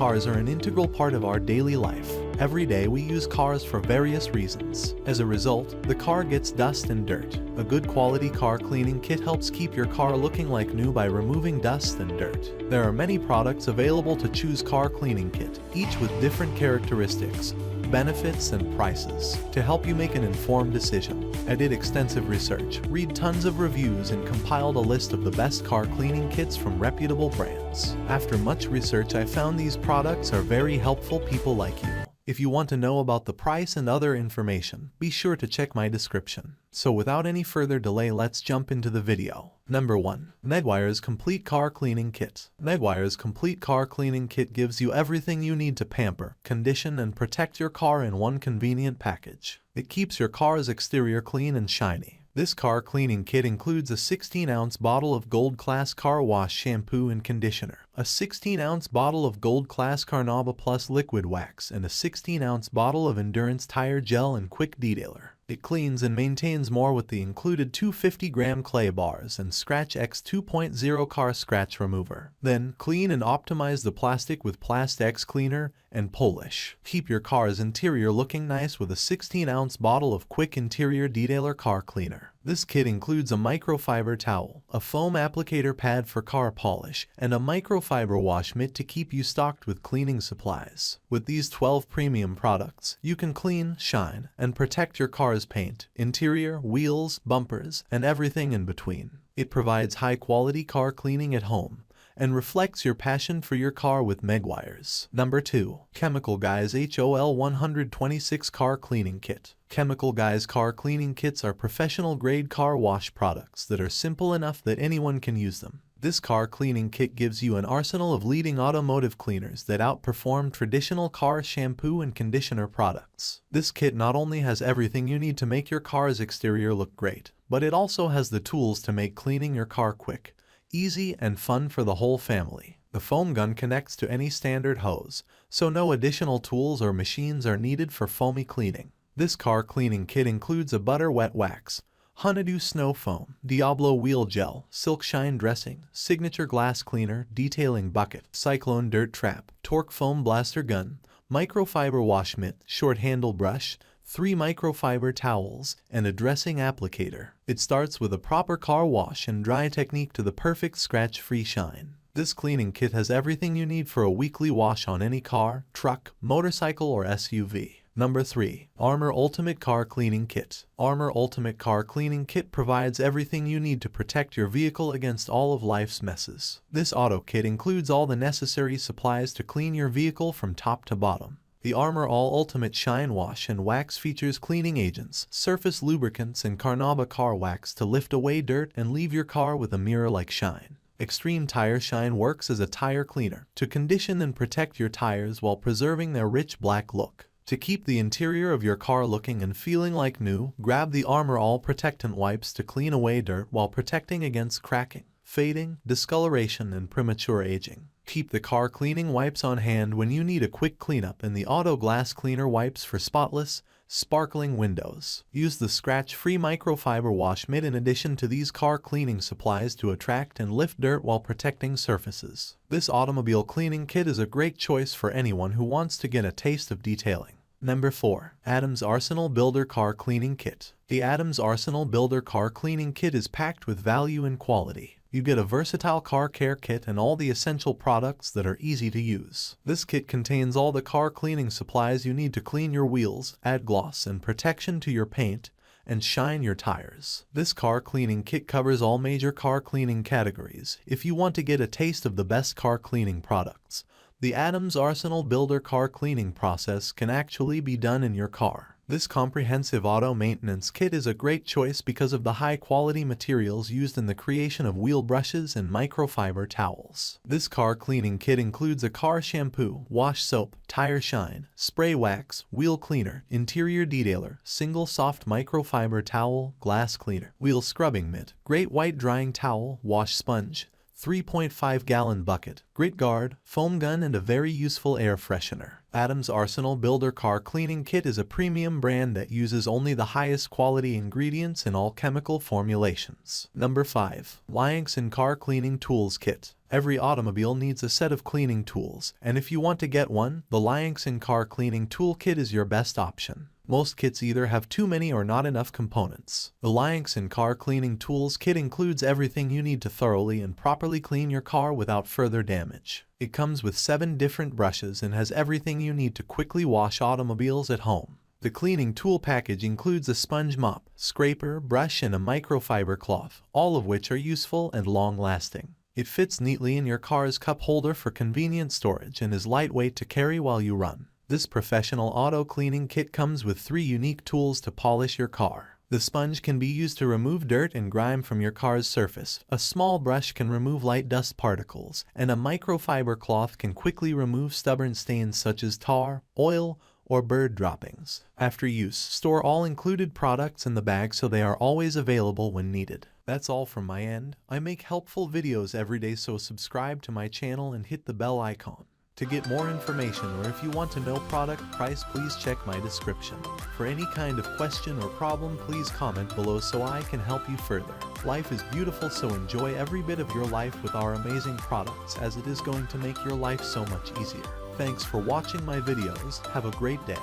cars are an integral part of our daily life. Every day we use cars for various reasons. As a result, the car gets dust and dirt. A good quality car cleaning kit helps keep your car looking like new by removing dust and dirt. There are many products available to choose car cleaning kit, each with different characteristics, benefits, and prices. To help you make an informed decision, I did extensive research, read tons of reviews, and compiled a list of the best car cleaning kits from reputable brands. After much research, I found these products are very helpful people like you. If you want to know about the price and other information, be sure to check my description. So without any further delay, let's jump into the video. Number 1. Maguires Complete Car Cleaning Kit. Maguires Complete Car Cleaning Kit gives you everything you need to pamper, condition, and protect your car in one convenient package. It keeps your car's exterior clean and shiny. This car cleaning kit includes a 16-ounce bottle of Gold Class Car Wash shampoo and conditioner, a 16-ounce bottle of Gold Class Carnauba Plus liquid wax, and a 16-ounce bottle of Endurance Tire Gel and Quick Detailer. It cleans and maintains more with the included 250-gram clay bars and Scratch X 2.0 car scratch remover. Then, clean and optimize the plastic with Plast X Cleaner and Polish. Keep your car's interior looking nice with a 16-ounce bottle of Quick Interior Detailer Car Cleaner. This kit includes a microfiber towel, a foam applicator pad for car polish, and a microfiber wash mitt to keep you stocked with cleaning supplies. With these 12 premium products, you can clean, shine, and protect your car's paint, interior, wheels, bumpers, and everything in between. It provides high-quality car cleaning at home and reflects your passion for your car with Maguires. Number 2. Chemical Guys HOL 126 Car Cleaning Kit. Chemical Guys car cleaning kits are professional-grade car wash products that are simple enough that anyone can use them. This car cleaning kit gives you an arsenal of leading automotive cleaners that outperform traditional car shampoo and conditioner products. This kit not only has everything you need to make your car's exterior look great, but it also has the tools to make cleaning your car quick, easy, and fun for the whole family. The foam gun connects to any standard hose, so no additional tools or machines are needed for foamy cleaning. This car cleaning kit includes a butter wet wax, Honeydew Snow Foam, Diablo Wheel Gel, Silk Shine Dressing, Signature Glass Cleaner, Detailing Bucket, Cyclone Dirt Trap, Torque Foam Blaster Gun, Microfiber Wash Mitt, Short Handle Brush, 3 microfiber towels, and a dressing applicator. It starts with a proper car wash and dry technique to the perfect scratch-free shine. This cleaning kit has everything you need for a weekly wash on any car, truck, motorcycle, or SUV. Number 3. Armor Ultimate Car Cleaning Kit. Armor Ultimate Car Cleaning Kit provides everything you need to protect your vehicle against all of life's messes. This auto kit includes all the necessary supplies to clean your vehicle from top to bottom. The Armor All Ultimate Shine Wash and Wax features cleaning agents, surface lubricants, and Carnauba car wax to lift away dirt and leave your car with a mirror-like shine. Extreme Tire Shine works as a tire cleaner to condition and protect your tires while preserving their rich black look. To keep the interior of your car looking and feeling like new, grab the Armor All Protectant Wipes to clean away dirt while protecting against cracking, fading, discoloration, and premature aging. Keep the car cleaning wipes on hand when you need a quick cleanup, and the Auto Glass Cleaner wipes for spotless, sparkling windows. Use the scratch-free microfiber wash mitt in addition to these car cleaning supplies to attract and lift dirt while protecting surfaces. This automobile cleaning kit is a great choice for anyone who wants to get a taste of detailing. Number 4. Adams Arsenal Builder Car Cleaning Kit. The Adams Arsenal Builder Car Cleaning Kit is packed with value and quality. You get a versatile car care kit and all the essential products that are easy to use. This kit contains all the car cleaning supplies you need to clean your wheels, add gloss and protection to your paint, and shine your tires. This car cleaning kit covers all major car cleaning categories. If you want to get a taste of the best car cleaning products, the Adams Arsenal Builder Car Cleaning process can actually be done in your car. This comprehensive auto maintenance kit is a great choice because of the high-quality materials used in the creation of wheel brushes and microfiber towels. This car cleaning kit includes a car shampoo, wash soap, tire shine, spray wax, wheel cleaner, interior detailer, single soft microfiber towel, glass cleaner, wheel scrubbing mitt, great white drying towel, wash sponge, 3.5-gallon bucket, grit guard, foam gun, and a very useful air freshener. Adams Arsenal Builder Car Cleaning Kit is a premium brand that uses only the highest quality ingredients in all chemical formulations. Number 5. WENKS Car Cleaning Tools Kit. Every automobile needs a set of cleaning tools, and if you want to get one, the WENKS Car Cleaning Tool Kit is your best option. Most kits either have too many or not enough components. The WENKS Car Cleaning Tools Kit includes everything you need to thoroughly and properly clean your car without further damage. It comes with 7 different brushes and has everything you need to quickly wash automobiles at home. The cleaning tool package includes a sponge mop, scraper, brush, and a microfiber cloth, all of which are useful and long-lasting. It fits neatly in your car's cup holder for convenient storage and is lightweight to carry while you run. This professional auto cleaning kit comes with 3 unique tools to polish your car. The sponge can be used to remove dirt and grime from your car's surface, a small brush can remove light dust particles, and a microfiber cloth can quickly remove stubborn stains such as tar, oil, or bird droppings. After use, store all included products in the bag so they are always available when needed. That's all from my end. I make helpful videos every day, so subscribe to my channel and hit the bell icon. To get more information, or if you want to know product price, please check my description. For any kind of question or problem, please comment below so I can help you further. Life is beautiful, so enjoy every bit of your life with our amazing products, as it is going to make your life so much easier. Thanks for watching my videos. Have a great day.